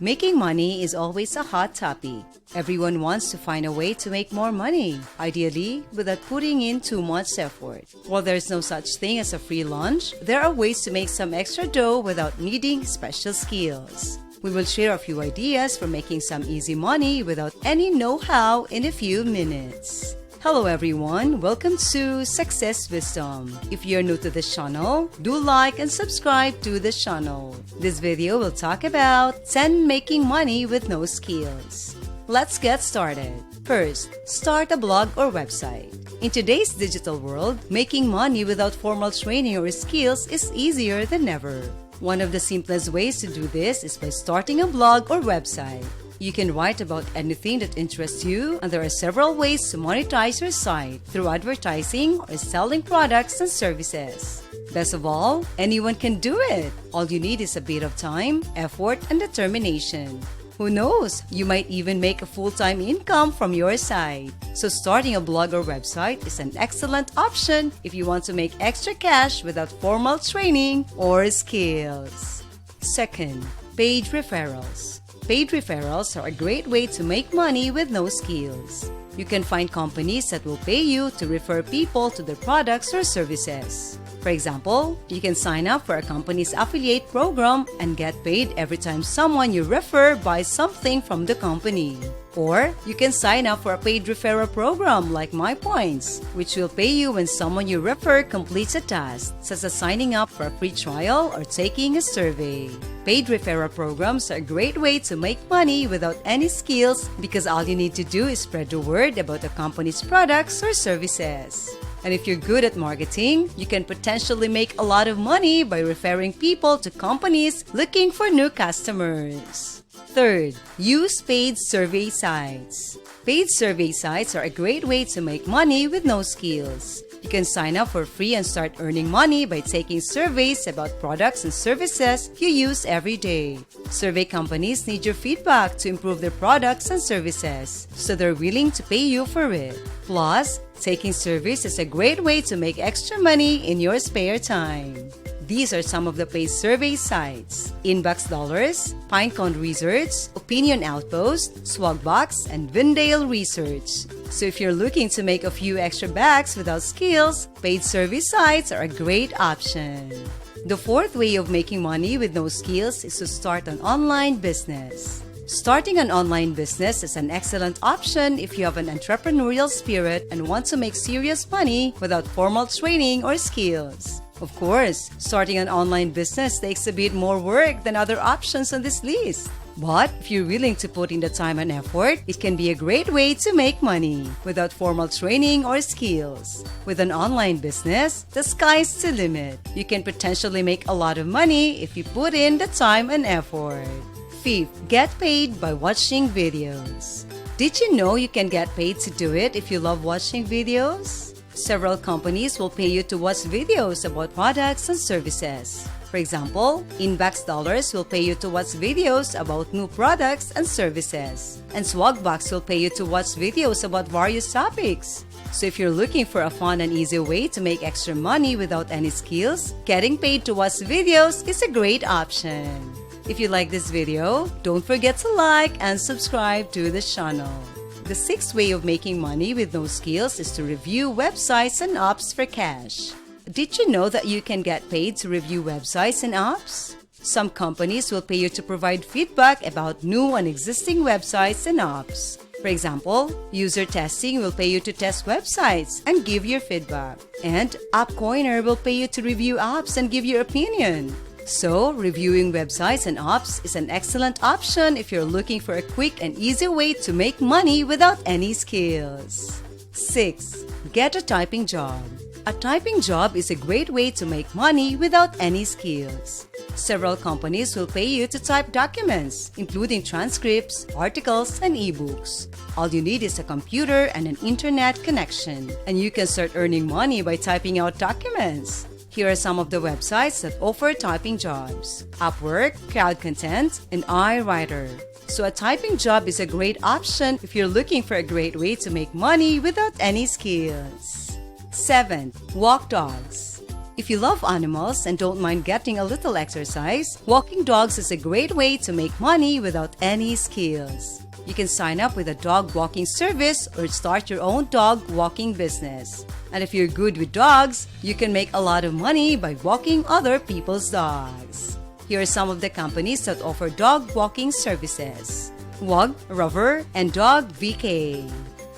Making money is always a hot topic. Everyone wants to find a way to make more money, ideally without putting in too much effort. While there's no such thing as a free lunch, there are ways to make some extra dough without needing special skills. We will share a few ideas for making some easy money without any know-how in a few minutes. Hello everyone, welcome to Success Wisdom. If you're new to this channel, do like and subscribe to the channel. This video will talk about 10 making money with no skills. Let's get started. First, start a blog or website. In today's digital world, making money without formal training or skills is easier than ever. One of the simplest ways to do this is by starting a blog or website. You can write about anything that interests you, and there are several ways to monetize your site through advertising or selling products and services. Best of all, anyone can do it. All you need is a bit of time, effort, and determination. Who knows, you might even make a full-time income from your site. So starting a blog or website is an excellent option if you want to make extra cash without formal training or skills. Second, paid referrals. Paid referrals are a great way to make money with no skills. You can find companies that will pay you to refer people to their products or services. For example, you can sign up for a company's affiliate program and get paid every time someone you refer buys something from the company. Or you can sign up for a paid referral program like MyPoints, which will pay you when someone you refer completes a task, such as signing up for a free trial or taking a survey. Paid referral programs are a great way to make money without any skills because all you need to do is spread the word about a company's products or services. And if you're good at marketing, you can potentially make a lot of money by referring people to companies looking for new customers. Third, use paid survey sites. Paid survey sites are a great way to make money with no skills. You can sign up for free and start earning money by taking surveys about products and services you use every day. Survey companies need your feedback to improve their products and services, so they're willing to pay you for it. Plus, taking surveys is a great way to make extra money in your spare time. These are some of the paid survey sites: Inbox Dollars, Pinecone Research, Opinion Outpost, Swagbox, and Vindale Research. So if you're looking to make a few extra bucks without skills, paid survey sites are a great option. The fourth way of making money with no skills is to start an online business. Starting an online business is an excellent option if you have an entrepreneurial spirit and want to make serious money without formal training or skills. Of course, starting an online business takes a bit more work than other options on this list. But if you're willing to put in the time and effort, it can be a great way to make money without formal training or skills. With an online business, the sky's the limit. You can potentially make a lot of money if you put in the time and effort. Fifth, get paid by watching videos. Did you know you can get paid to do it if you love watching videos? Several companies will pay you to watch videos about products and services. For example, Inbox Dollars will pay you to watch videos about new products and services. And Swagbox will pay you to watch videos about various topics. So if you're looking for a fun and easy way to make extra money without any skills, getting paid to watch videos is a great option. If you like this video, don't forget to like and subscribe to the channel. The sixth way of making money with no skills is to review websites and apps for cash. Did you know that you can get paid to review websites and apps? Some companies will pay you to provide feedback about new and existing websites and apps. For example, User Testing will pay you to test websites and give your feedback. And AppCoiner will pay you to review apps and give your opinion. So, reviewing websites and apps is an excellent option if you're looking for a quick and easy way to make money without any skills. 6. Get a typing job. A typing job is a great way to make money without any skills. Several companies will pay you to type documents, including transcripts, articles, and ebooks. All you need is a computer and an internet connection, and you can start earning money by typing out documents. Here are some of the websites that offer typing jobs: Upwork, Crowd Content, and iWriter. So a typing job is a great option if you're looking for a great way to make money without any skills. 7. Walk dogs. If you love animals and don't mind getting a little exercise, walking dogs is a great way to make money without any skills. You can sign up with a dog walking service or start your own dog walking business. And if you're good with dogs, you can make a lot of money by walking other people's dogs. Here are some of the companies that offer dog walking services: Wag, Rover, and Dog VK.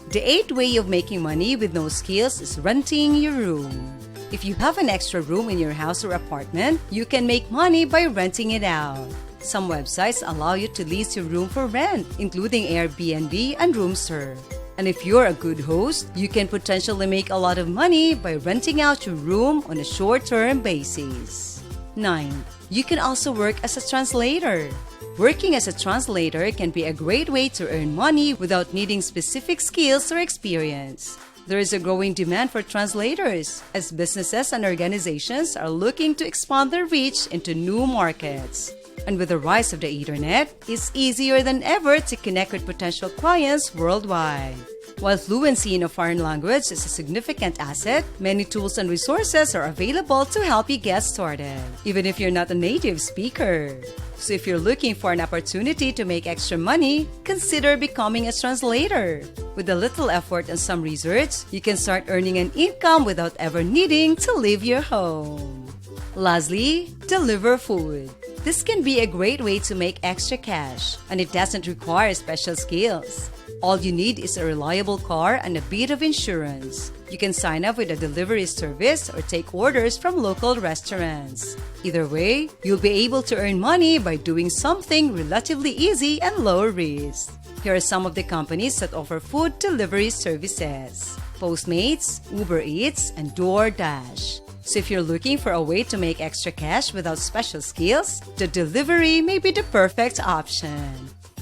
The 8th way of making money with no skills is renting your room. If you have an extra room in your house or apartment, you can make money by renting it out. Some websites allow you to lease your room for rent, including Airbnb and Roomster. And if you're a good host, you can potentially make a lot of money by renting out your room on a short-term basis. 9. You can also work as a translator. Working as a translator can be a great way to earn money without needing specific skills or experience. There is a growing demand for translators as businesses and organizations are looking to expand their reach into new markets. And with the rise of the internet, it's easier than ever to connect with potential clients worldwide. While fluency in a foreign language is a significant asset, many tools and resources are available to help you get started, even if you're not a native speaker. So if you're looking for an opportunity to make extra money, consider becoming a translator. With a little effort and some research, you can start earning an income without ever needing to leave your home. Lastly, deliver food. This can be a great way to make extra cash, and it doesn't require special skills. All you need is a reliable car and a bit of insurance. You can sign up with a delivery service or take orders from local restaurants. Either way, you'll be able to earn money by doing something relatively easy and low risk. Here are some of the companies that offer food delivery services: Postmates, Uber Eats, and DoorDash. So if you're looking for a way to make extra cash without special skills, the delivery may be the perfect option.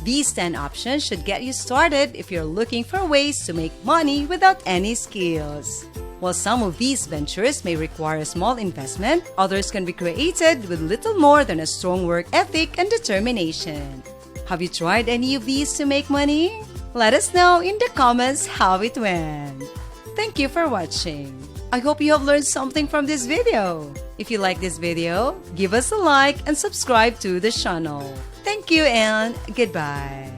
These 10 options should get you started if you're looking for ways to make money without any skills. While some of these ventures may require a small investment, others can be created with little more than a strong work ethic and determination. Have you tried any of these to make money? Let us know in the comments how it went. Thank you for watching. I hope you have learned something from this video. If you like this video, give us a like and subscribe to the channel. Thank you and goodbye.